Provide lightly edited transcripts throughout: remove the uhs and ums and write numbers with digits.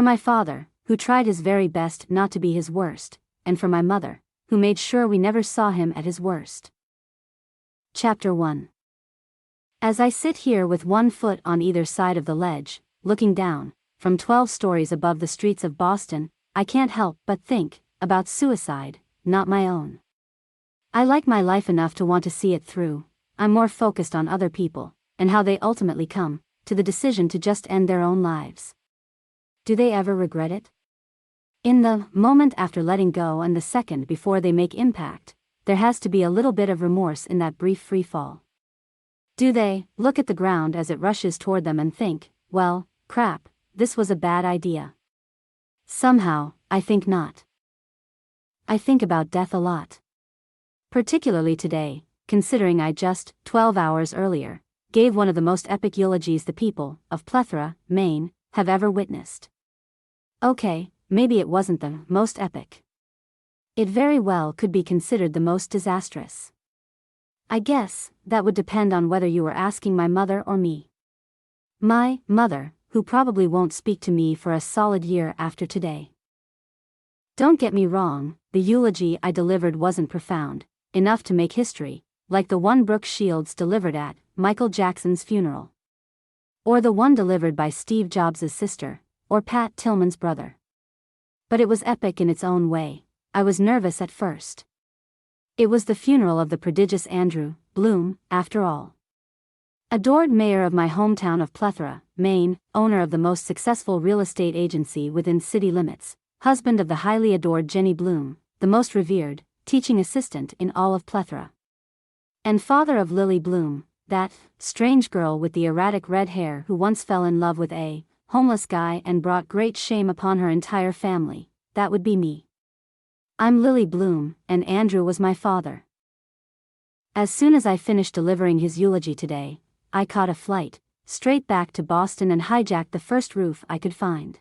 For my father, who tried his very best not to be his worst, and for my mother, who made sure we never saw him at his worst. Chapter 1. As I sit here with one foot on either side of the ledge, looking down, from 12 stories above the streets of Boston, I can't help but think about suicide, not my own. I like my life enough to want to see it through. I'm more focused on other people, and how they ultimately come to the decision to just end their own lives. Do they ever regret it? In the moment after letting go and the second before they make impact, there has to be a little bit of remorse in that brief free fall. Do they look at the ground as it rushes toward them and think, well, crap, this was a bad idea? Somehow, I think not. I think about death a lot. Particularly today, considering I just, 12 hours earlier, gave one of the most epic eulogies the people of Plethora, Maine, have ever witnessed. Okay, maybe it wasn't the most epic. It very well could be considered the most disastrous. I guess that would depend on whether you were asking my mother or me. My mother, who probably won't speak to me for a solid year after today. Don't get me wrong, the eulogy I delivered wasn't profound enough to make history, like the one Brooke Shields delivered at Michael Jackson's funeral. Or the one delivered by Steve Jobs' sister, or Pat Tillman's brother. But it was epic in its own way. I was nervous at first. It was the funeral of the prodigious Andrew Bloom, after all. Adored mayor of my hometown of Plethora, Maine, owner of the most successful real estate agency within city limits, husband of the highly adored Jenny Bloom, the most revered teaching assistant in all of Plethora. And father of Lily Bloom, that strange girl with the erratic red hair who once fell in love with a homeless guy and brought great shame upon her entire family. That would be me. I'm Lily Bloom, and Andrew was my father. As soon as I finished delivering his eulogy today, I caught a flight straight back to Boston and hijacked the first roof I could find.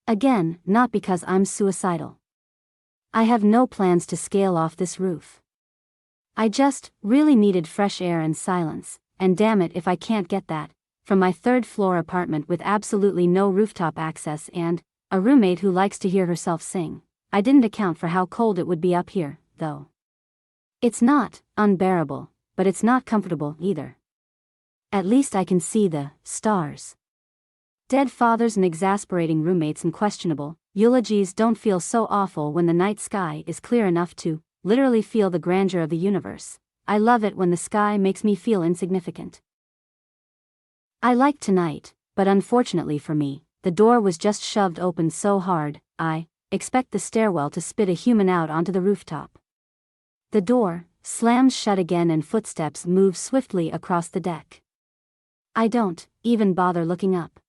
Again, not because I'm suicidal. I have no plans to scale off this roof. I just really needed fresh air and silence, and damn it if I can't get that from my third-floor apartment with absolutely no rooftop access and a roommate who likes to hear herself sing. I didn't account for how cold it would be up here, though. It's not unbearable, but it's not comfortable either. At least I can see the stars. Dead fathers and exasperating roommates and questionable eulogies don't feel so awful when the night sky is clear enough to literally feel the grandeur of the universe. I love it when the sky makes me feel insignificant. I liked tonight, but unfortunately for me, the door was just shoved open so hard, I expect the stairwell to spit a human out onto the rooftop. The door slams shut again and footsteps move swiftly across the deck. I don't even bother looking up.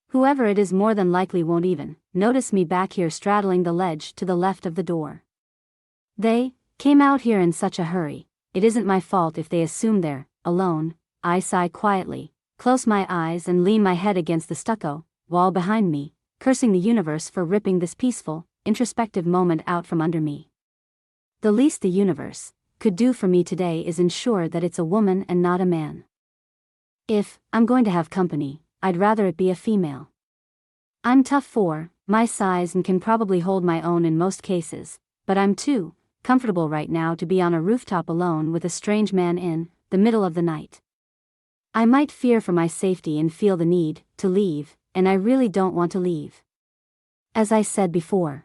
Whoever it is more than likely won't even notice me back here straddling the ledge to the left of the door. They came out here in such a hurry. It isn't my fault if they assume they're alone. I sigh quietly, close my eyes and lean my head against the stucco wall behind me, cursing the universe for ripping this peaceful, introspective moment out from under me. The least the universe could do for me today is ensure that it's a woman and not a man. If I'm going to have company, I'd rather it be a female. I'm tough for my size and can probably hold my own in most cases, but I'm too comfortable right now to be on a rooftop alone with a strange man in the middle of the night. I might fear for my safety and feel the need to leave, and I really don't want to leave. As I said before,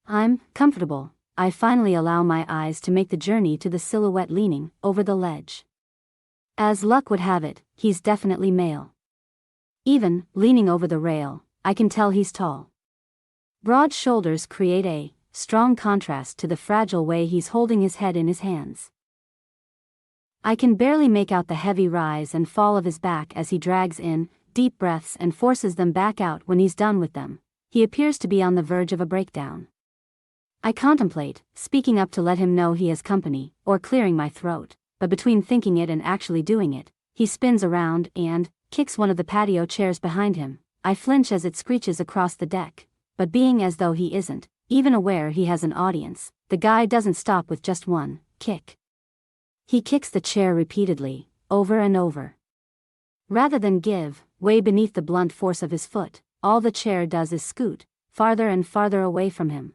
I'm comfortable. I finally allow my eyes to make the journey to the silhouette leaning over the ledge. As luck would have it, he's definitely male. Even leaning over the rail, I can tell he's tall. Broad shoulders create a strong contrast to the fragile way he's holding his head in his hands. I can barely make out the heavy rise and fall of his back as he drags in deep breaths and forces them back out when he's done with them. He appears to be on the verge of a breakdown. I contemplate speaking up to let him know he has company, or clearing my throat, but between thinking it and actually doing it, he spins around and kicks one of the patio chairs behind him. I flinch as it screeches across the deck, but being as though he isn't even aware he has an audience, the guy doesn't stop with just one kick. He kicks the chair repeatedly, over and over. Rather than give way beneath the blunt force of his foot, all the chair does is scoot farther and farther away from him.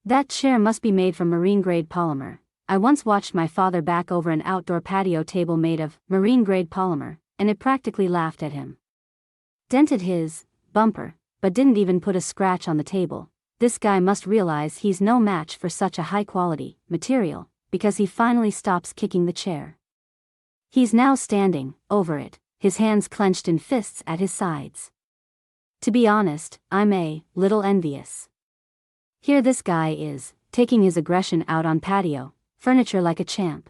That chair must be made from marine-grade polymer. I once watched my father back over an outdoor patio table made of marine-grade polymer, and it practically laughed at him. Dented his bumper, but didn't even put a scratch on the table. This guy must realize he's no match for such a high-quality material, because he finally stops kicking the chair. He's now standing over it, his hands clenched in fists at his sides. To be honest, I'm a little envious. Here this guy is, taking his aggression out on patio furniture like a champ.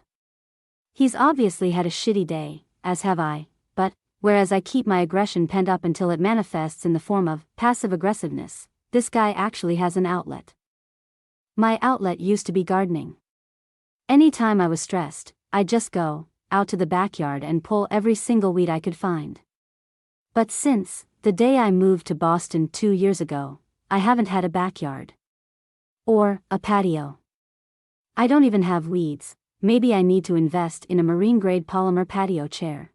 He's obviously had a shitty day, as have I, but, whereas I keep my aggression pent up until it manifests in the form of passive aggressiveness, this guy actually has an outlet. My outlet used to be gardening. Any time I was stressed, I'd just go out to the backyard and pull every single weed I could find. But since the day I moved to Boston 2 years ago, I haven't had a backyard. Or a patio. I don't even have weeds. Maybe I need to invest in a marine-grade polymer patio chair.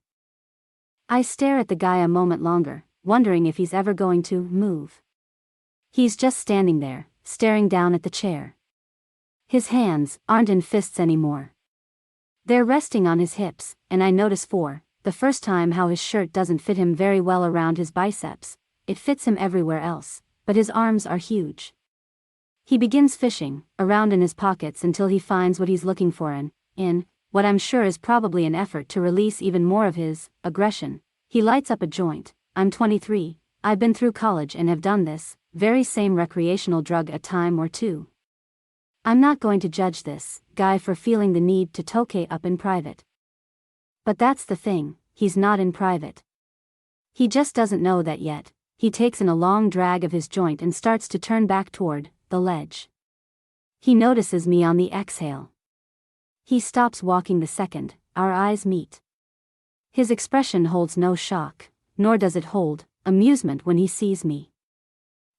I stare at the guy a moment longer, wondering if he's ever going to move. He's just standing there, staring down at the chair. His hands aren't in fists anymore. They're resting on his hips, and I notice for the first time how his shirt doesn't fit him very well around his biceps. It fits him everywhere else, but his arms are huge. He begins fishing around in his pockets until he finds what he's looking for and, in what I'm sure is probably an effort to release even more of his aggression, he lights up a joint. I'm 23, I've been through college and have done this very same recreational drug a time or two. I'm not going to judge this guy for feeling the need to toke up in private. But that's the thing, he's not in private. He just doesn't know that yet. He takes in a long drag of his joint and starts to turn back toward the ledge. He notices me on the exhale. He stops walking the second our eyes meet. His expression holds no shock, nor does it hold amusement when he sees me.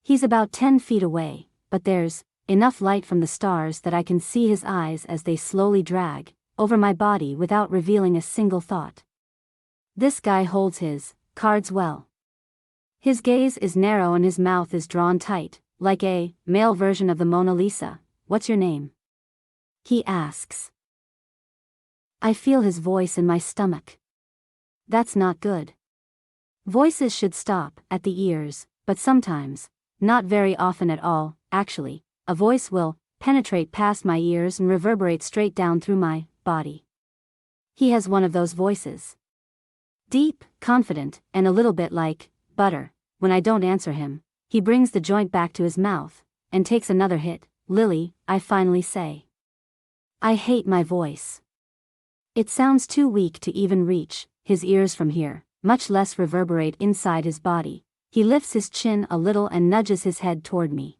He's about 10 feet away, but there's enough light from the stars that I can see his eyes as they slowly drag over my body without revealing a single thought. This guy holds his cards well. His gaze is narrow and his mouth is drawn tight, like a male version of the Mona Lisa. What's your name? He asks. I feel his voice in my stomach. That's not good. Voices should stop at the ears, but sometimes, not very often at all, actually, a voice will penetrate past my ears and reverberate straight down through my body. He has one of those voices. Deep, confident, and a little bit like butter. When I don't answer him, he brings the joint back to his mouth and takes another hit. Lily, I finally say. I hate my voice. It sounds too weak to even reach his ears from here, much less reverberate inside his body. He lifts his chin a little and nudges his head toward me.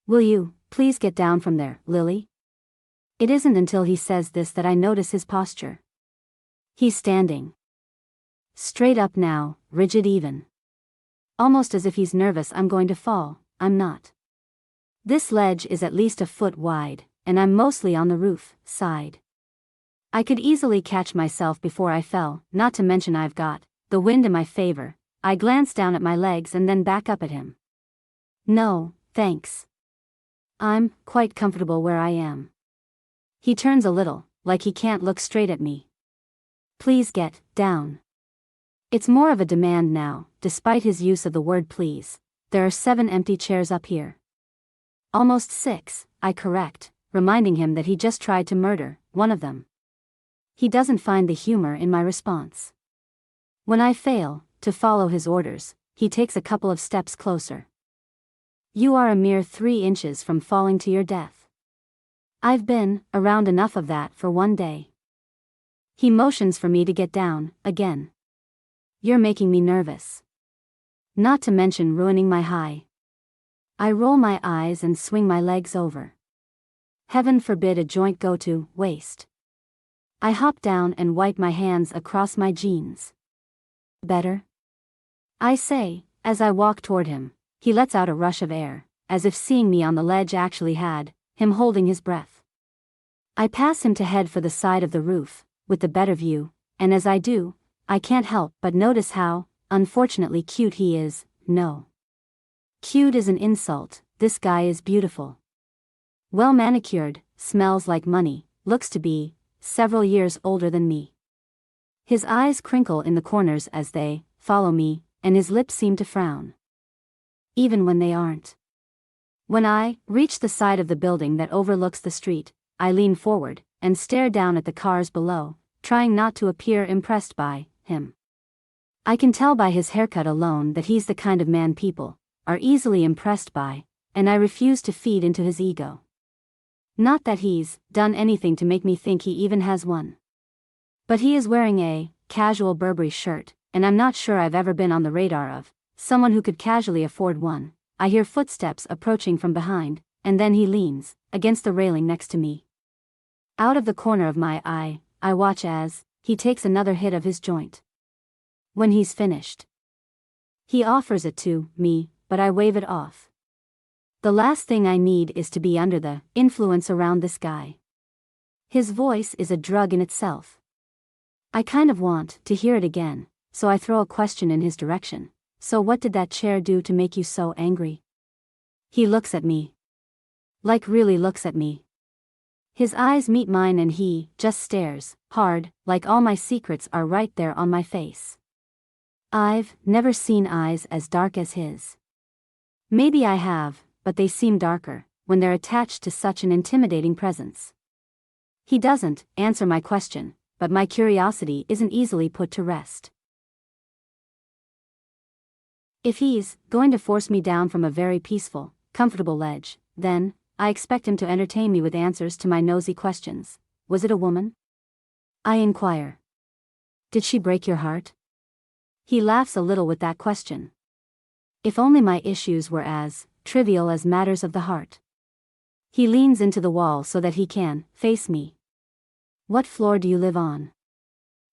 Will you please get down from there, Lily? It isn't until he says this that I notice his posture. He's standing straight up now, rigid even. Almost as if he's nervous I'm going to fall. I'm not. This ledge is at least a foot wide, and I'm mostly on the roof side. I could easily catch myself before I fell, not to mention I've got the wind in my favor. I glance down at my legs and then back up at him. No, thanks. I'm quite comfortable where I am. He turns a little, like he can't look straight at me. Please get down. It's more of a demand now, despite his use of the word please. There are 7 empty chairs up here. Almost 6, I correct, reminding him that he just tried to murder one of them. He doesn't find the humor in my response. When I fail to follow his orders, he takes a couple of steps closer. You are a mere 3 inches from falling to your death. I've been around enough of that for one day. He motions for me to get down, again. You're making me nervous. Not to mention ruining my high. I roll my eyes and swing my legs over. Heaven forbid a joint go to waste. I hop down and wipe my hands across my jeans. Better? I say, as I walk toward him. He lets out a rush of air, as if seeing me on the ledge actually had him holding his breath. I pass him to head for the side of the roof, with the better view, and as I do, I can't help but notice how, unfortunately cute he is, no. Cute is an insult, this guy is beautiful. Well manicured, smells like money, looks to be several years older than me. His eyes crinkle in the corners as they follow me, and his lips seem to frown. Even when they aren't. When I reach the side of the building that overlooks the street, I lean forward and stare down at the cars below, trying not to appear impressed by him. I can tell by his haircut alone that he's the kind of man people are easily impressed by, and I refuse to feed into his ego. Not that he's done anything to make me think he even has one. But he is wearing a casual Burberry shirt, and I'm not sure I've ever been on the radar of someone who could casually afford one. I hear footsteps approaching from behind, and then he leans against the railing next to me. Out of the corner of my eye, I watch as he takes another hit of his joint. When he's finished, he offers it to me, but I wave it off. The last thing I need is to be under the influence around this guy. His voice is a drug in itself. I kind of want to hear it again, so I throw a question in his direction. So what did that chair do to make you so angry? He looks at me. Like really looks at me. His eyes meet mine and he just stares, hard, like all my secrets are right there on my face. I've never seen eyes as dark as his. Maybe I have, but they seem darker when they're attached to such an intimidating presence. He doesn't answer my question, but my curiosity isn't easily put to rest. If he's going to force me down from a very peaceful, comfortable ledge, then I expect him to entertain me with answers to my nosy questions. Was it a woman? I inquire. Did she break your heart? He laughs a little with that question. If only my issues were as trivial as matters of the heart. He leans into the wall so that he can face me. What floor do you live on?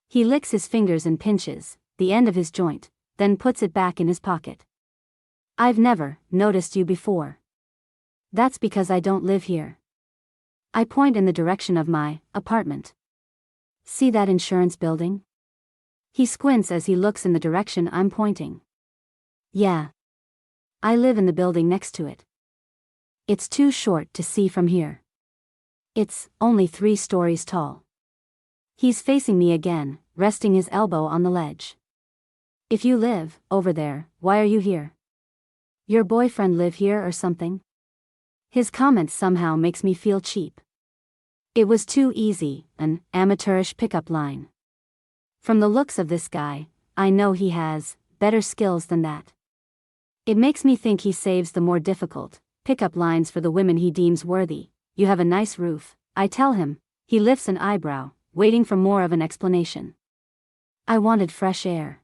He licks his fingers and pinches the end of his joint, then puts it back in his pocket. I've never noticed you before. That's because I don't live here. I point in the direction of my apartment. See that insurance building? He squints as he looks in the direction I'm pointing. Yeah. I live in the building next to it. It's too short to see from here. It's only 3 stories tall. He's facing me again, resting his elbow on the ledge. If you live over there, why are you here? Your boyfriend live here or something? His comment somehow makes me feel cheap. It was too easy, an amateurish pickup line. From the looks of this guy, I know he has better skills than that. It makes me think he saves the more difficult pickup lines for the women he deems worthy. You have a nice roof, I tell him. He lifts an eyebrow, waiting for more of an explanation. I wanted fresh air.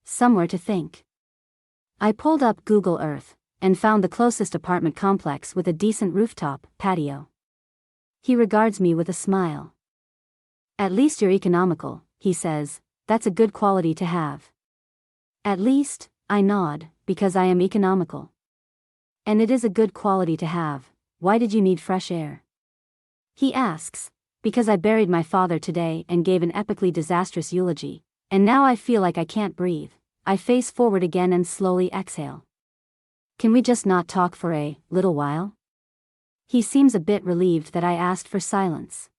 Somewhere to think. I pulled up Google Earth and found the closest apartment complex with a decent rooftop patio. He regards me with a smile. At least you're economical, he says. That's a good quality to have. At least, I nod, because I am economical. And it is a good quality to have. Why did you need fresh air? He asks. Because I buried my father today and gave an epically disastrous eulogy, and now I feel like I can't breathe. I face forward again and slowly exhale. Can we just not talk for a little while? He seems a bit relieved that I asked for silence.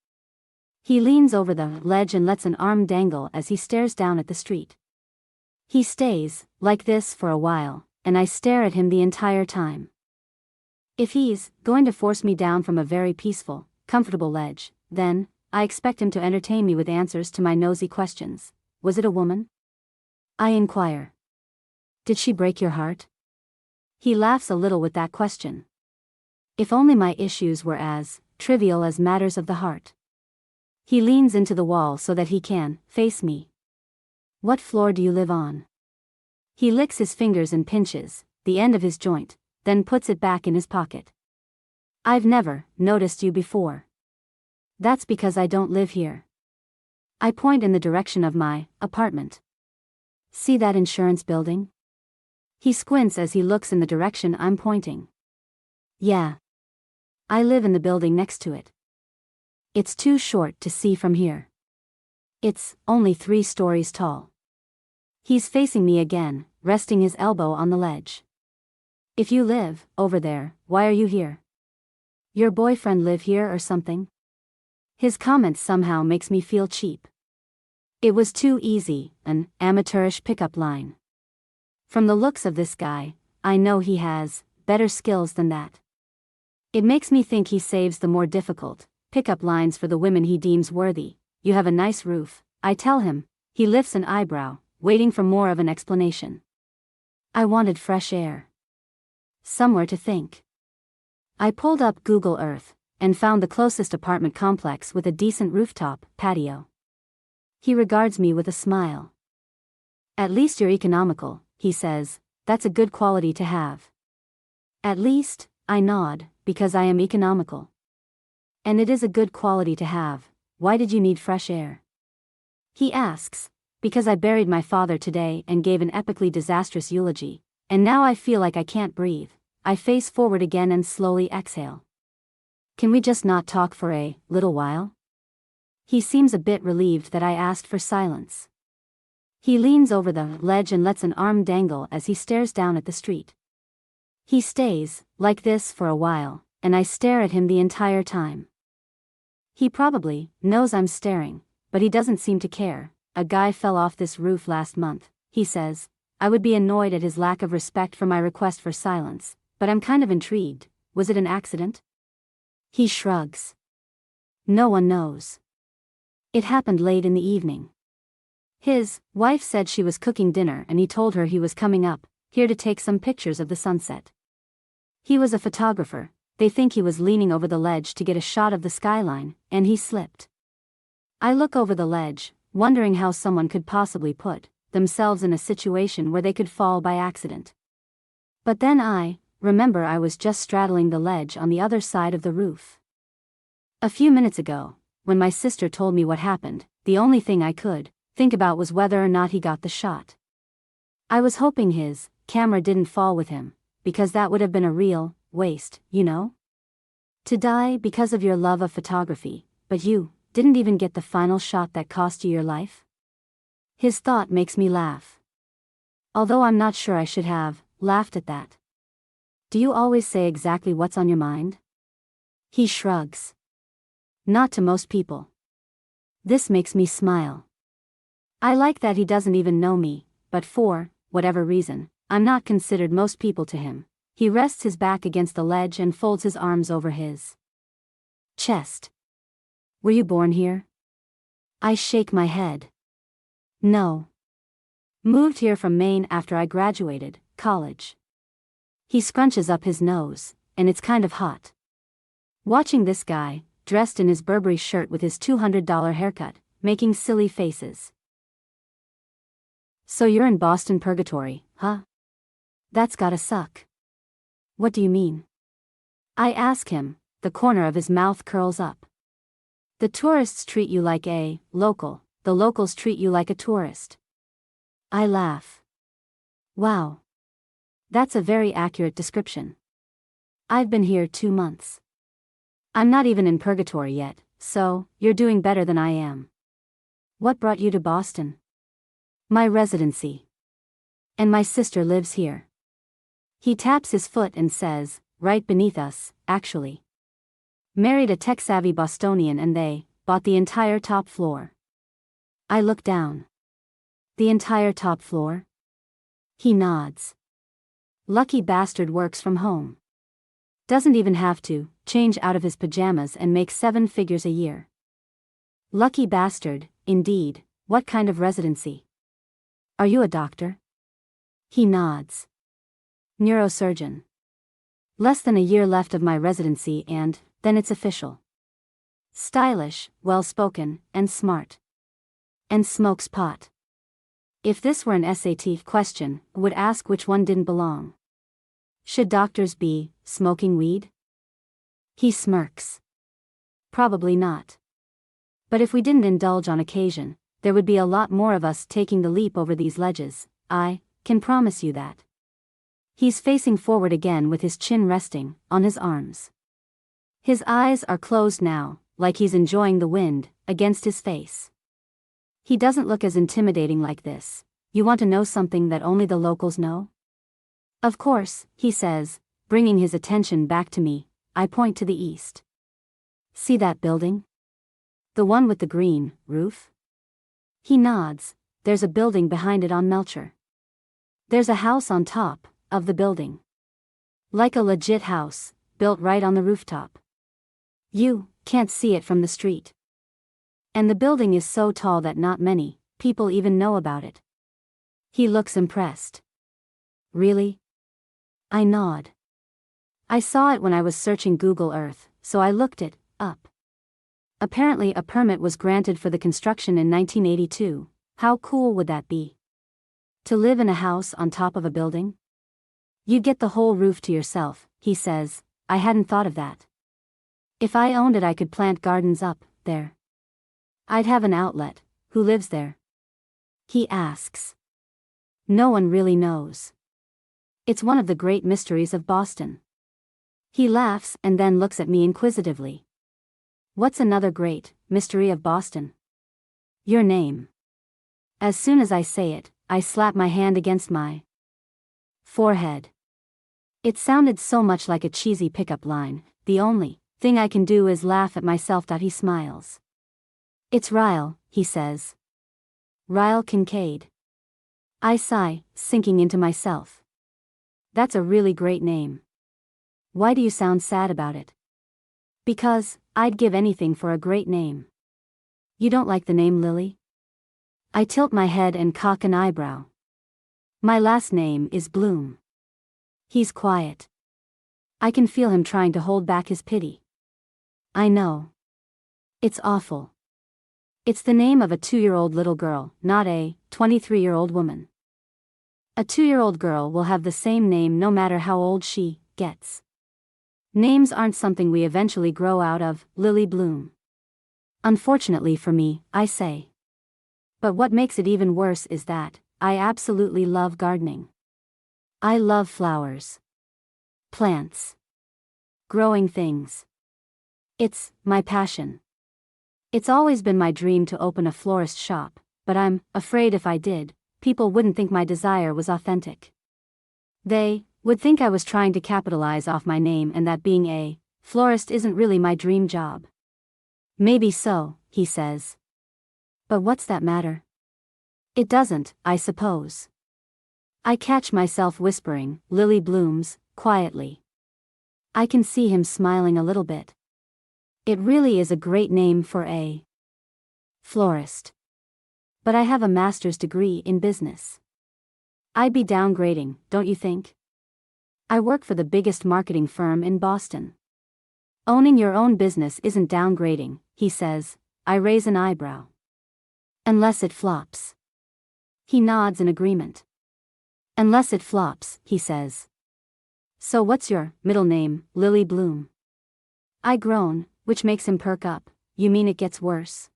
He leans over the ledge and lets an arm dangle as he stares down at the street. He stays like this for a while, and I stare at him the entire time. If he's going to force me down from a very peaceful, comfortable ledge, then I expect him to entertain me with answers to my nosy questions. Was it a woman? I inquire. Did she break your heart? He laughs a little with that question. If only my issues were as trivial as matters of the heart. He leans into the wall so that he can face me. What floor do you live on? He licks his fingers and pinches the end of his joint, then puts it back in his pocket. I've never noticed you before. That's because I don't live here. I point in the direction of my apartment. See that insurance building? He squints as he looks in the direction I'm pointing. Yeah. I live in the building next to it. It's too short to see from here. It's only 3 stories tall. He's facing me again, resting his elbow on the ledge. If you live over there, why are you here? Your boyfriend live here or something? His comment somehow makes me feel cheap. It was too easy, an amateurish pickup line. From the looks of this guy, I know he has better skills than that. It makes me think he saves the more difficult pickup lines for the women he deems worthy. You have a nice roof, I tell him. He lifts an eyebrow, waiting for more of an explanation. I wanted fresh air. Somewhere to think. I pulled up Google Earth and found the closest apartment complex with a decent rooftop patio. He regards me with a smile. At least you're economical, he says. That's a good quality to have. At least, I nod, because I am economical. And it is a good quality to have. Why did you need fresh air? He asks. Because I buried my father today and gave an epically disastrous eulogy, and now I feel like I can't breathe. I face forward again and slowly exhale. Can we just not talk for a little while? He seems a bit relieved that I asked for silence. He leans over the ledge and lets an arm dangle as he stares down at the street. He stays like this for a while, and I stare at him the entire time. He probably knows I'm staring, but he doesn't seem to care. A guy fell off this roof last month, he says. I would be annoyed at his lack of respect for my request for silence, but I'm kind of intrigued. Was it an accident? He shrugs. No one knows. It happened late in the evening. His wife said she was cooking dinner and he told her he was coming up here to take some pictures of the sunset. He was a photographer. They think he was leaning over the ledge to get a shot of the skyline, and he slipped. I look over the ledge, wondering how someone could possibly put themselves in a situation where they could fall by accident. But then I remember I was just straddling the ledge on the other side of the roof. A few minutes ago, when my sister told me what happened, the only thing I could think about was whether or not he got the shot. I was hoping his camera didn't fall with him, because that would have been a real waste, you know? To die because of your love of photography, but you didn't even get the final shot that cost you your life? His thought makes me laugh. Although I'm not sure I should have laughed at that. Do you always say exactly what's on your mind? He shrugs. Not to most people. This makes me smile. I like that he doesn't even know me, but for whatever reason, I'm not considered most people to him. He rests his back against the ledge and folds his arms over his chest. Were you born here? I shake my head. No. Moved here from Maine after I graduated college. He scrunches up his nose, and it's kind of hot. Watching this guy, dressed in his Burberry shirt with his $200 haircut, making silly faces. So you're in Boston purgatory, huh? That's gotta suck. What do you mean? I ask him. The corner of his mouth curls up. The tourists treat you like a local, the locals treat you like a tourist. I laugh. Wow. That's a very accurate description. I've been here 2 months. I'm not even in purgatory yet, so you're doing better than I am. What brought you to Boston? My residency. And my sister lives here. He taps his foot and says, right beneath us, actually. Married a tech-savvy Bostonian and they bought the entire top floor. I look down. The entire top floor? He nods. Lucky bastard works from home. Doesn't even have to change out of his pajamas and make 7 figures a year. Lucky bastard, indeed. What kind of residency? Are you a doctor? He nods. Neurosurgeon. Less than a year left of my residency and then it's official. Stylish, well-spoken, and smart. And smokes pot. If this were an SAT question, I would ask which one didn't belong. Should doctors be smoking weed? He smirks. Probably not. But if we didn't indulge on occasion, there would be a lot more of us taking the leap over these ledges, I can promise you that. He's facing forward again with his chin resting on his arms. His eyes are closed now, like he's enjoying the wind against his face. He doesn't look as intimidating like this You want to know something that only the locals know? Of course, he says, bringing his attention back to me. I point to the east. See that building? The one with the green roof? He nods. There's a building behind it on Melcher. There's a house on top of the building. Like a legit house, built right on the rooftop. You can't see it from the street. And the building is so tall that not many people even know about it. He looks impressed. Really? I nod. I saw it when I was searching Google Earth, so I looked it up. Apparently a permit was granted for the construction in 1982. How cool would that be? To live in a house on top of a building? You'd get the whole roof to yourself, he says. I hadn't thought of that. If I owned it, I could plant gardens up there. I'd have an outlet. Who lives there? He asks. No one really knows. It's one of the great mysteries of Boston. He laughs and then looks at me inquisitively. What's another great mystery of Boston? Your name. As soon as I say it, I slap my hand against my forehead. It sounded so much like a cheesy pickup line. The only thing I can do is laugh at myself. He smiles. It's Ryle, he says. Ryle Kincaid. I sigh, sinking into myself. That's a really great name. Why do you sound sad about it? Because I'd give anything for a great name. You don't like the name Lily? I tilt my head and cock an eyebrow. My last name is Bloom. He's quiet. I can feel him trying to hold back his pity. I know. It's awful. It's the name of a 2-year-old little girl, not a 23-year-old woman. A 2-year-old girl will have the same name no matter how old she gets. Names aren't something we eventually grow out of. Lily Bloom. Unfortunately for me, I say. But what makes it even worse is that I absolutely love gardening. I love flowers. Plants. Growing things. It's my passion. It's always been my dream to open a florist shop, but I'm afraid if I did, people wouldn't think my desire was authentic. They would think I was trying to capitalize off my name and that being a florist isn't really my dream job. Maybe so, he says. But what's that matter? It doesn't, I suppose. I catch myself whispering, Lily blooms, quietly. I can see him smiling a little bit. It really is a great name for a florist. But I have a master's degree in business. I'd be downgrading, don't you think? I work for the biggest marketing firm in Boston. Owning your own business isn't downgrading, he says. I raise an eyebrow. Unless it flops. He nods in agreement. Unless it flops, he says. So what's your middle name, Lily Bloom? I groan, which makes him perk up. You mean it gets worse?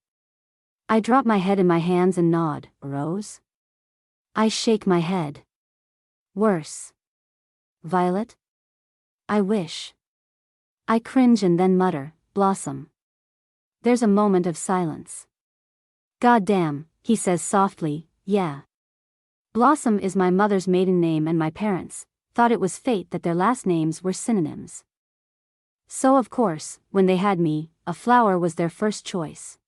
I drop my head in my hands and nod. Rose? I shake my head. Worse. Violet? I wish. I cringe and then mutter, Blossom. There's a moment of silence. God damn, he says softly, yeah. Blossom is my mother's maiden name and my parents thought it was fate that their last names were synonyms. So of course, when they had me, a flower was their first choice.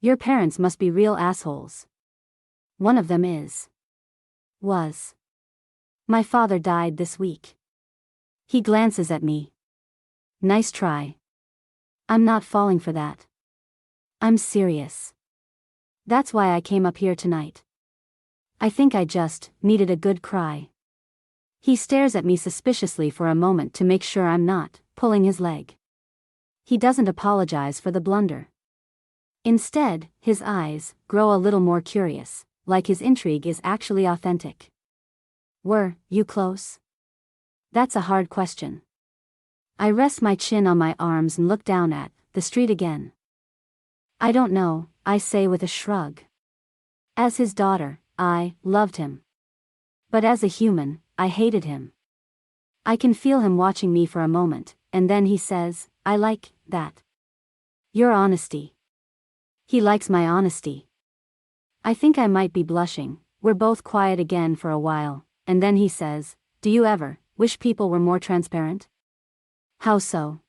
Your parents must be real assholes. One of them was. My father died this week. He glances at me. Nice try. I'm not falling for that. I'm serious. That's why I came up here tonight. I think I just needed a good cry. He stares at me suspiciously for a moment to make sure I'm not pulling his leg. He doesn't apologize for the blunder. Instead, his eyes grow a little more curious, like his intrigue is actually authentic. Were you close? That's a hard question. I rest my chin on my arms and look down at the street again. I don't know, I say with a shrug. As his daughter, I loved him. But as a human, I hated him. I can feel him watching me for a moment, and then he says, I like that. Your honesty. He likes my honesty. I think I might be blushing We're both quiet again for a while, and then he says, "Do you ever wish people were more transparent?" "How so?"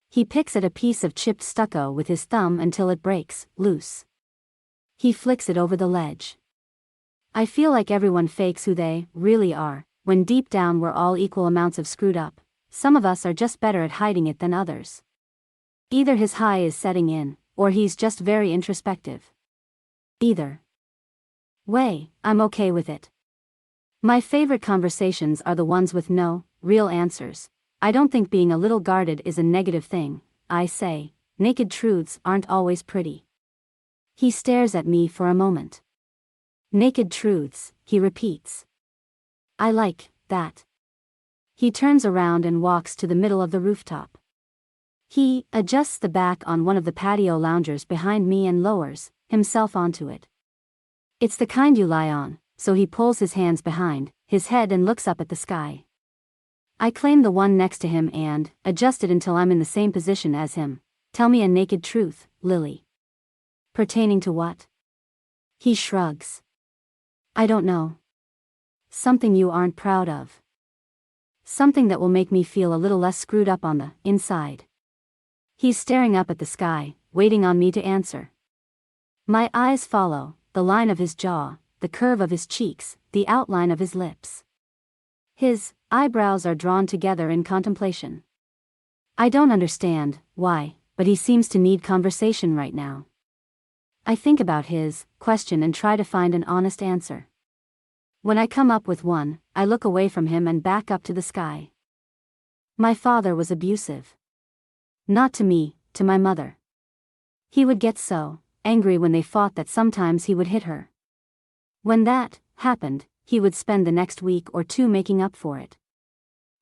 He picks at a piece of chipped stucco with his thumb until it breaks loose. He flicks it over the ledge. "I feel like everyone fakes who they really are, when deep down we're all equal amounts of screwed up. Some of us are just better at hiding it than others." Either his high is setting in, or he's just very introspective. Either way, I'm okay with it. My favorite conversations are the ones with no real answers. I don't think being a little guarded is a negative thing. I say, naked truths aren't always pretty. He stares at me for a moment. "Naked truths," he repeats. "I like that." He turns around and walks to the middle of the rooftop. He adjusts the back on one of the patio loungers behind me and lowers himself onto it. It's the kind you lie on, so he pulls his hands behind his head and looks up at the sky. I claim the one next to him and adjust it until I'm in the same position as him. "Tell me a naked truth, Lily." "Pertaining to what?" He shrugs. "I don't know. Something you aren't proud of. Something that will make me feel a little less screwed up on the inside." He's staring up at the sky, waiting on me to answer. My eyes follow the line of his jaw, the curve of his cheeks, the outline of his lips. His eyebrows are drawn together in contemplation. I don't understand why, but he seems to need conversation right now. I think about his question and try to find an honest answer. When I come up with one, I look away from him and back up to the sky. My father was abusive. Not to me, to my mother. He would get so angry when they fought that sometimes he would hit her. When that happened, he would spend the next week or two making up for it.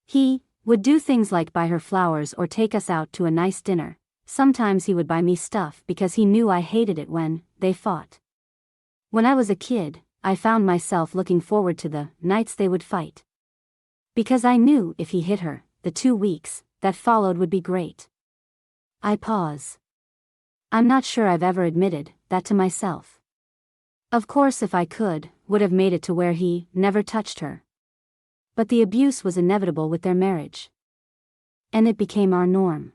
He would do things like buy her flowers or take us out to a nice dinner. Sometimes he would buy me stuff because he knew I hated it when they fought. When I was a kid, I found myself looking forward to the nights they would fight. Because I knew if he hit her, the 2 weeks that followed would be great. I pause. I'm not sure I've ever admitted that to myself. Of course, if I could, would have made it to where he never touched her. But the abuse was inevitable with their marriage. And it became our norm.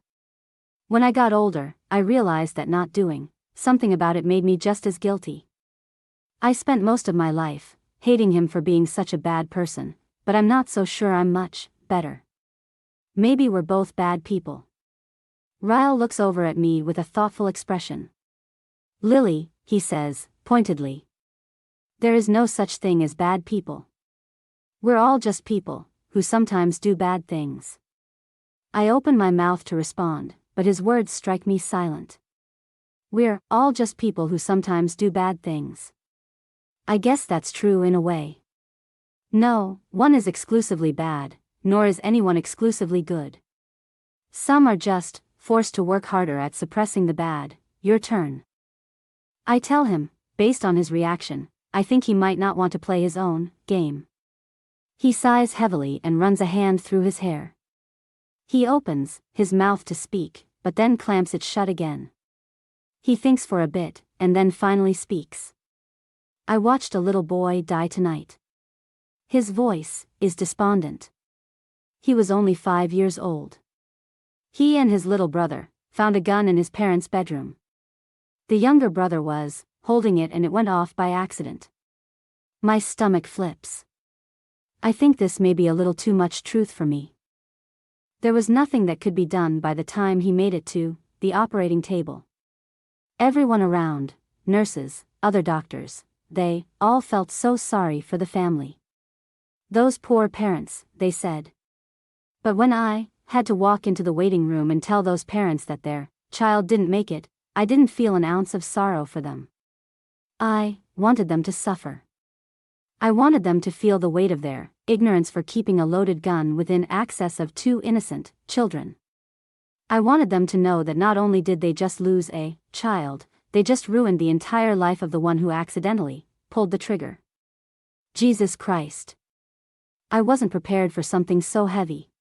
When I got older, I realized that not doing something about it made me just as guilty. I spent most of my life hating him for being such a bad person, but I'm not so sure I'm much better. Maybe we're both bad people. Ryle looks over at me with a thoughtful expression. "Lily," he says, pointedly. "There is no such thing as bad people. We're all just people, who sometimes do bad things." I open my mouth to respond, but his words strike me silent. We're all just people who sometimes do bad things. I guess that's true in a way. No one is exclusively bad, nor is anyone exclusively good. Some are just forced to work harder at suppressing the bad. Your turn. I tell him, based on his reaction, I think he might not want to play his own game. He sighs heavily and runs a hand through his hair. He opens his mouth to speak, but then clamps it shut again. He thinks for a bit, and then finally speaks. "I watched a little boy die tonight." His voice is despondent. He was only 5 years old. He and his little brother found a gun in his parents' bedroom. The younger brother was holding it and it went off by accident. My stomach flips. I think this may be a little too much truth for me. There was nothing that could be done by the time he made it to the operating table. Everyone around, nurses, other doctors, they all felt so sorry for the family. Those poor parents, they said. But when I had to walk into the waiting room and tell those parents that their child didn't make it, I didn't feel an ounce of sorrow for them. I wanted them to suffer. I wanted them to feel the weight of their ignorance for keeping a loaded gun within access of 2 innocent children. I wanted them to know that not only did they just lose a child, they just ruined the entire life of the one who accidentally pulled the trigger. Jesus Christ. I wasn't prepared for something so heavy.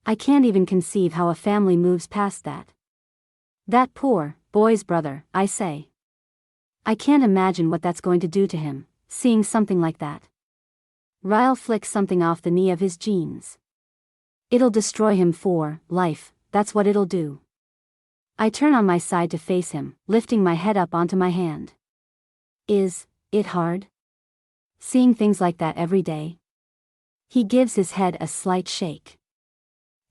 I can't even conceive how a family moves past that. That poor boy's brother, I say. I can't imagine what that's going to do to him, seeing something like that. Ryle flicks something off the knee of his jeans. It'll destroy him for life, that's what it'll do. I turn on my side to face him, lifting my head up onto my hand. Is it hard? Seeing things like that every day? He gives his head a slight shake.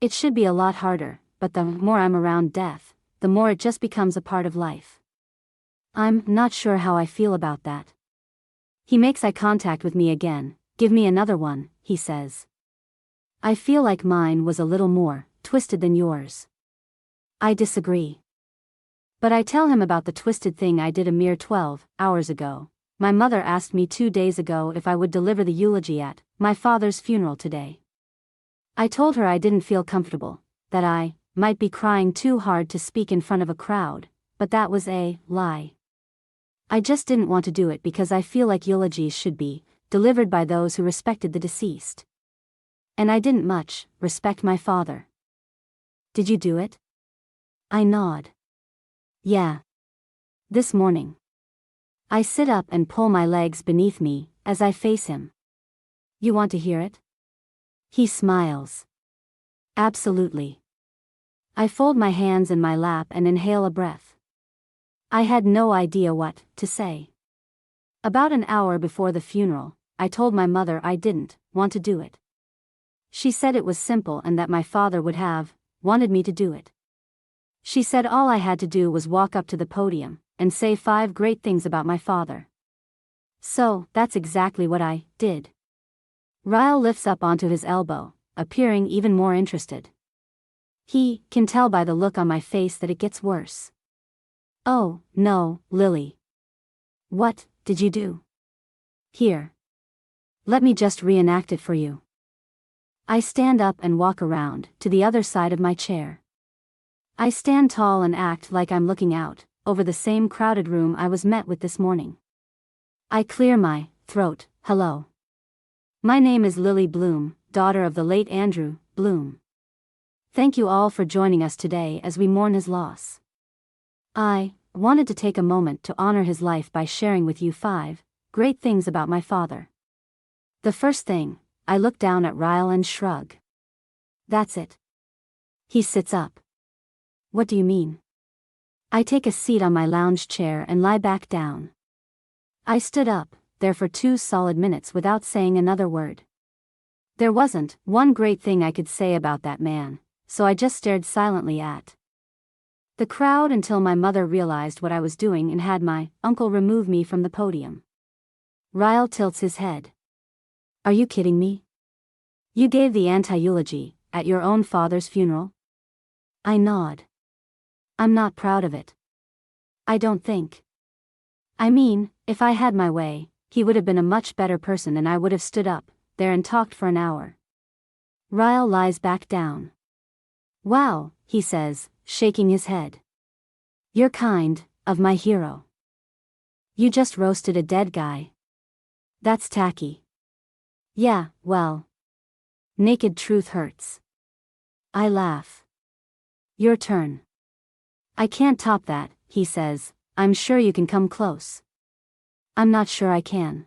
It should be a lot harder, but the more I'm around death, the more it just becomes a part of life. I'm not sure how I feel about that. He makes eye contact with me again. Give me another one, he says. I feel like mine was a little more twisted than yours. I disagree. But I tell him about the twisted thing I did a mere 12 hours ago. My mother asked me 2 days ago if I would deliver the eulogy at my father's funeral today. I told her I didn't feel comfortable, that I might be crying too hard to speak in front of a crowd, but that was a lie. I just didn't want to do it because I feel like eulogies should be delivered by those who respected the deceased. And I didn't much respect my father. Did you do it? I nod. Yeah. This morning. I sit up and pull my legs beneath me as I face him. You want to hear it? He smiles. Absolutely. I fold my hands in my lap and inhale a breath. I had no idea what to say. About an hour before the funeral, I told my mother I didn't want to do it. She said it was simple and that my father would have wanted me to do it. She said all I had to do was walk up to the podium and say 5 great things about my father. So, that's exactly what I did. Ryle lifts up onto his elbow, appearing even more interested. He can tell by the look on my face that it gets worse. Oh, no, Lily. What did you do? Here. Let me just reenact it for you. I stand up and walk around to the other side of my chair. I stand tall and act like I'm looking out over the same crowded room I was met with this morning. I clear my throat. Hello. My name is Lily Bloom, daughter of the late Andrew Bloom. Thank you all for joining us today as we mourn his loss. I wanted to take a moment to honor his life by sharing with you 5 great things about my father. The first thing, I look down at Ryle and shrug. That's it. He sits up. What do you mean? I take a seat on my lounge chair and lie back down. I stood up there for 2 solid minutes without saying another word. There wasn't one great thing I could say about that man, so I just stared silently at the crowd until my mother realized what I was doing and had my uncle remove me from the podium. Ryle tilts his head. Are you kidding me? You gave the anti-eulogy at your own father's funeral? I nod. I'm not proud of it. I don't think. I mean, if I had my way, he would have been a much better person and I would have stood up there and talked for an hour. Ryle lies back down. Wow, he says, shaking his head. You're kind of my hero. You just roasted a dead guy. That's tacky. Yeah, well. Naked truth hurts. I laugh. Your turn. I can't top that, he says. I'm sure you can come close. I'm not sure I can.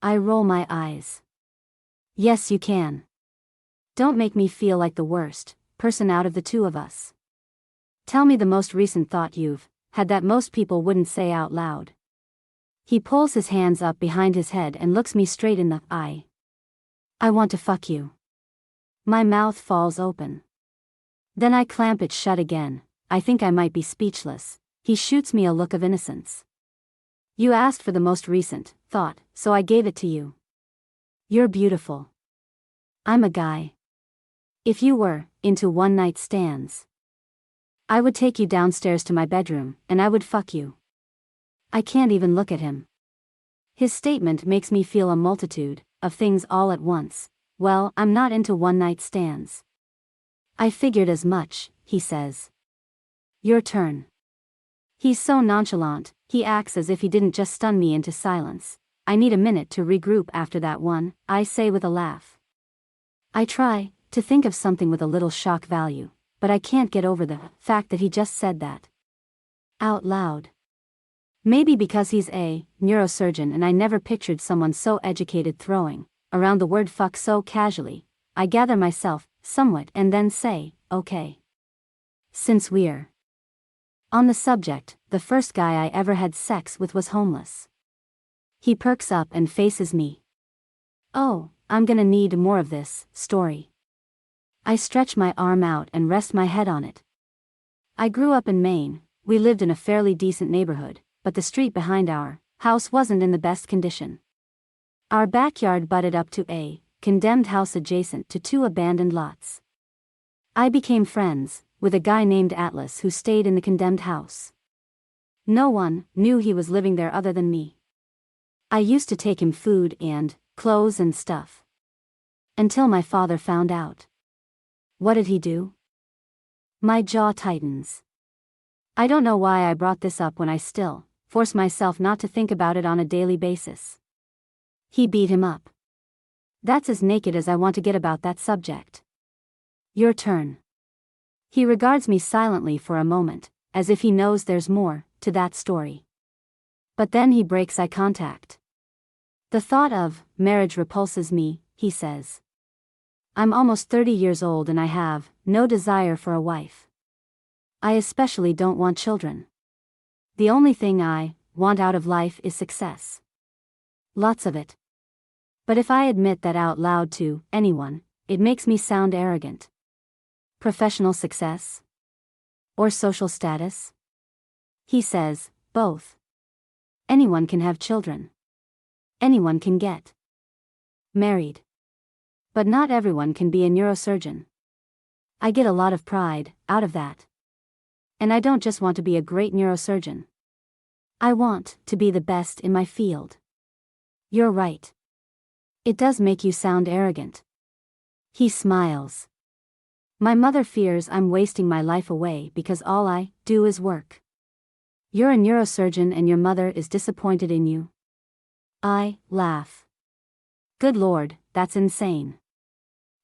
I roll my eyes. Yes, you can. Don't make me feel like the worst person out of the 2 of us. Tell me the most recent thought you've had that most people wouldn't say out loud. He pulls his hands up behind his head and looks me straight in the eye. I want to fuck you. My mouth falls open. Then I clamp it shut again. I think I might be speechless. He shoots me a look of innocence. You asked for the most recent thought, so I gave it to you. You're beautiful. I'm a guy. If you were into one-night stands, I would take you downstairs to my bedroom, and I would fuck you. I can't even look at him. His statement makes me feel a multitude of things all at once. Well, I'm not into one-night stands. I figured as much, he says. Your turn. He's so nonchalant, he acts as if he didn't just stun me into silence. I need a minute to regroup after that one, I say with a laugh. I try to think of something with a little shock value, but I can't get over the fact that he just said that out loud. Maybe because he's a neurosurgeon and I never pictured someone so educated throwing around the word fuck so casually, I gather myself somewhat and then say, okay. Since we're on the subject, the first guy I ever had sex with was homeless. He perks up and faces me. Oh, I'm gonna need more of this story. I stretch my arm out and rest my head on it. I grew up in Maine. We lived in a fairly decent neighborhood, but the street behind our house wasn't in the best condition. Our backyard butted up to a condemned house adjacent to 2 abandoned lots. I became friends with a guy named Atlas who stayed in the condemned house. No one knew he was living there other than me. I used to take him food and clothes and stuff. Until my father found out. What did he do? My jaw tightens. I don't know why I brought this up when I still force myself not to think about it on a daily basis. He beat him up. That's as naked as I want to get about that subject. Your turn. He regards me silently for a moment, as if he knows there's more to that story. But then he breaks eye contact. The thought of marriage repulses me, he says. I'm almost 30 years old and I have no desire for a wife. I especially don't want children. The only thing I want out of life is success. Lots of it. But if I admit that out loud to anyone, it makes me sound arrogant. Professional success? Or social status? He says, both. Anyone can have children. Anyone can get married. But not everyone can be a neurosurgeon. I get a lot of pride out of that. And I don't just want to be a great neurosurgeon. I want to be the best in my field. You're right. It does make you sound arrogant. He smiles. My mother fears I'm wasting my life away because all I do is work. You're a neurosurgeon and your mother is disappointed in you. I laugh. Good Lord, that's insane.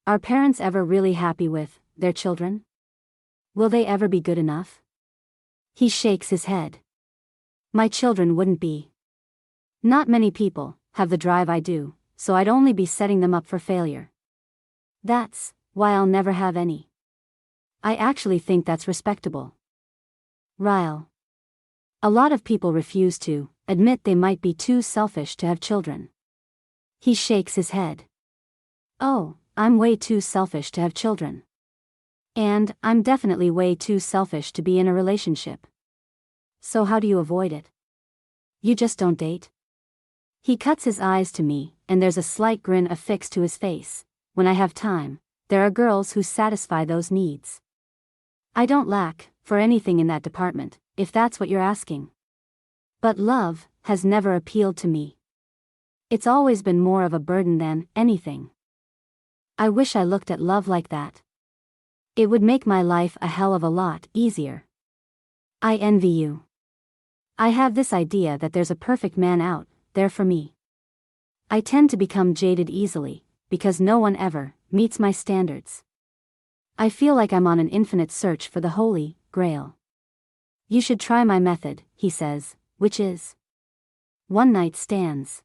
Are parents ever really happy with their children? Will they ever be good enough? He shakes his head. My children wouldn't be. Not many people have the drive I do, so I'd only be setting them up for failure. That's why I'll never have any. I actually think that's respectable. Ryle. A lot of people refuse to admit they might be too selfish to have children. He shakes his head. Oh, I'm way too selfish to have children. And I'm definitely way too selfish to be in a relationship. So how do you avoid it? You just don't date? He cuts his eyes to me, and there's a slight grin affixed to his face. When I have time, there are girls who satisfy those needs. I don't lack for anything in that department, if that's what you're asking. But love has never appealed to me. It's always been more of a burden than anything. I wish I looked at love like that. It would make my life a hell of a lot easier. I envy you. I have this idea that there's a perfect man out there for me. I tend to become jaded easily, because no one ever meets my standards. I feel like I'm on an infinite search for the Holy Grail. You should try my method, he says, which is one-night stands.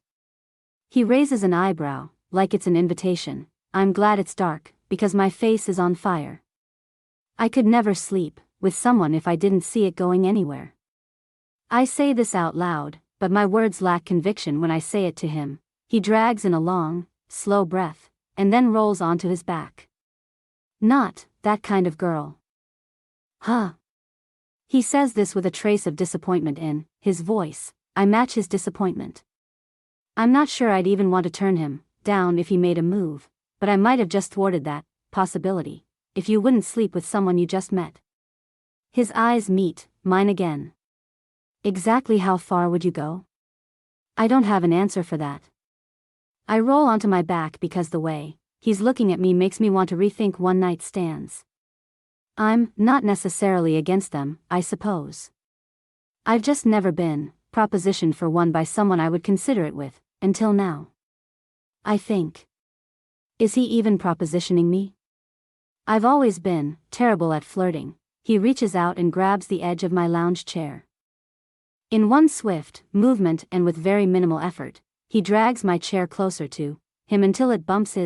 He raises an eyebrow, like it's an invitation. I'm glad it's dark, because my face is on fire. I could never sleep with someone if I didn't see it going anywhere. I say this out loud, but my words lack conviction when I say it to him. He drags in a long, slow breath, and then rolls onto his back. Not that kind of girl. Huh. He says this with a trace of disappointment in his voice. I match his disappointment. I'm not sure I'd even want to turn him down if he made a move, but I might have just thwarted that possibility if you wouldn't sleep with someone you just met. His eyes meet mine again. Exactly how far would you go? I don't have an answer for that. I roll onto my back because the way he's looking at me makes me want to rethink one-night stands. I'm not necessarily against them, I suppose. I've just never been propositioned for one by someone I would consider it with, until now. I think. Is he even propositioning me? I've always been terrible at flirting. He reaches out and grabs the edge of my lounge chair. In one swift movement and with very minimal effort, he drags my chair closer to him until it bumps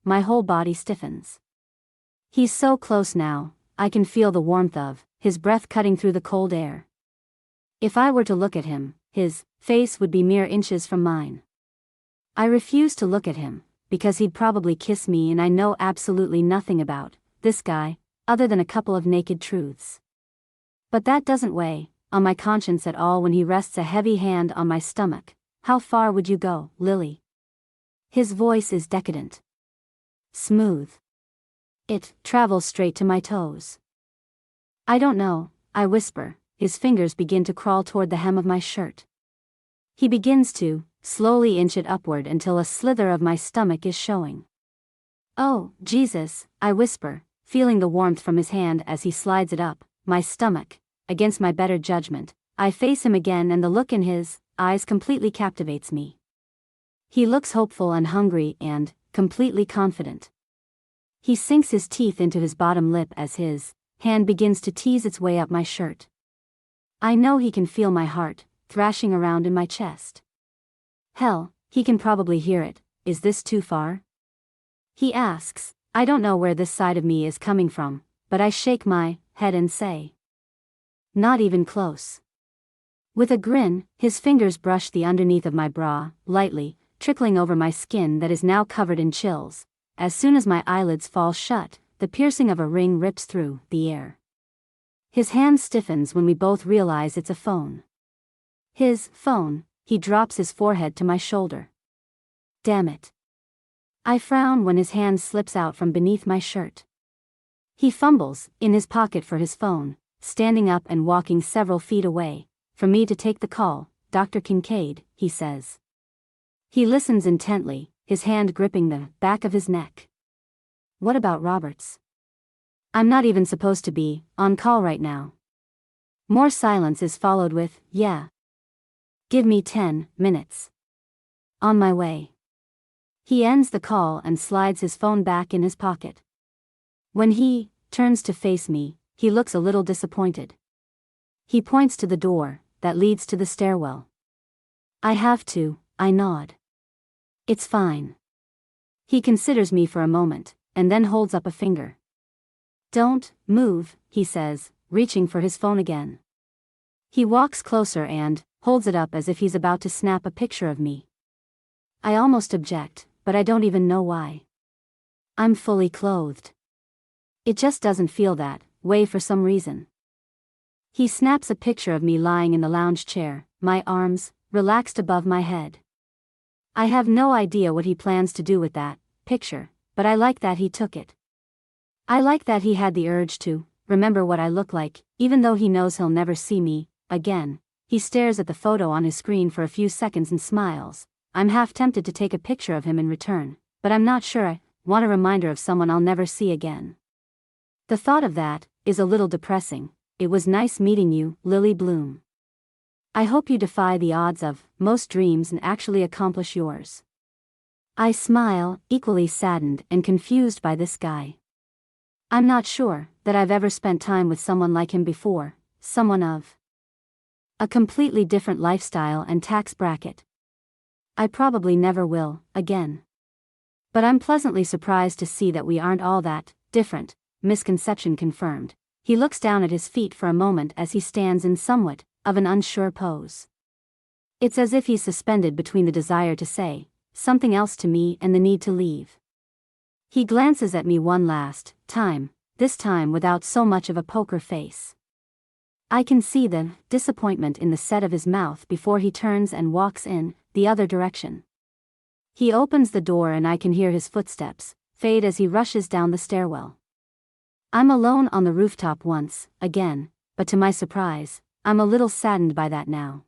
my whole body stiffens. He's so close now, I can feel the warmth of his breath cutting through the cold air. If I were to look at him, his face would be mere inches from mine. I refuse to look at him, because he'd probably kiss me, and I know absolutely nothing about this guy, other than a couple of naked truths. But that doesn't weigh on my conscience at all when he rests a heavy hand on my stomach. How far would you go, Lily? His voice is decadent. Smooth. It travels straight to my toes. I don't know, I whisper. His fingers begin to crawl toward the hem of my shirt. He begins to slowly inch it upward until a slither of my stomach is showing. Oh, Jesus, I whisper, feeling the warmth from his hand as he slides it up my stomach. Against my better judgment, I face him again, and the look in his eyes completely captivates me. He looks hopeful and hungry and completely confident. He sinks his teeth into his bottom lip as his hand begins to tease its way up my shirt. I know he can feel my heart thrashing around in my chest. Hell, he can probably hear it. Is this too far? He asks. I don't know where this side of me is coming from, but I shake my head and say, not even close. With a grin, his fingers brush the underneath of my bra, lightly, trickling over my skin that is now covered in chills. As soon as my eyelids fall shut, the piercing of a ring rips through the air. His hand stiffens when we both realize it's a phone. His phone. He drops his forehead to my shoulder. Damn it. I frown when his hand slips out from beneath my shirt. He fumbles in his pocket for his phone, standing up and walking several feet away from me to take the call. Dr. Kincaid, he says. He listens intently, his hand gripping the back of his neck. What about Roberts? I'm not even supposed to be on call right now. More silence is followed with, yeah. Give me 10 minutes. On my way. He ends the call and slides his phone back in his pocket. When he turns to face me, he looks a little disappointed. He points to the door that leads to the stairwell. I have to, I nod. It's fine. He considers me for a moment, and then holds up a finger. Don't move, he says, reaching for his phone again. He walks closer and holds it up as if he's about to snap a picture of me. I almost object, but I don't even know why. I'm fully clothed. It just doesn't feel that way for some reason. He snaps a picture of me lying in the lounge chair, my arms relaxed above my head. I have no idea what he plans to do with that picture, but I like that he took it. I like that he had the urge to remember what I look like, even though he knows he'll never see me again. He stares at the photo on his screen for a few seconds and smiles. I'm half tempted to take a picture of him in return, but I'm not sure I want a reminder of someone I'll never see again. The thought of that is a little depressing. It was nice meeting you, Lily Bloom. I hope you defy the odds of most dreams and actually accomplish yours. I smile, equally saddened and confused by this guy. I'm not sure that I've ever spent time with someone like him before, someone of a completely different lifestyle and tax bracket. I probably never will, again. But I'm pleasantly surprised to see that we aren't all that different. Misconception confirmed. He looks down at his feet for a moment as he stands in somewhat of an unsure pose. It's as if he's suspended between the desire to say something else to me and the need to leave. He glances at me one last time, this time without so much of a poker face. I can see the disappointment in the set of his mouth before he turns and walks in the other direction. He opens the door and I can hear his footsteps fade as he rushes down the stairwell. I'm alone on the rooftop once again, but to my surprise, I'm a little saddened by that now.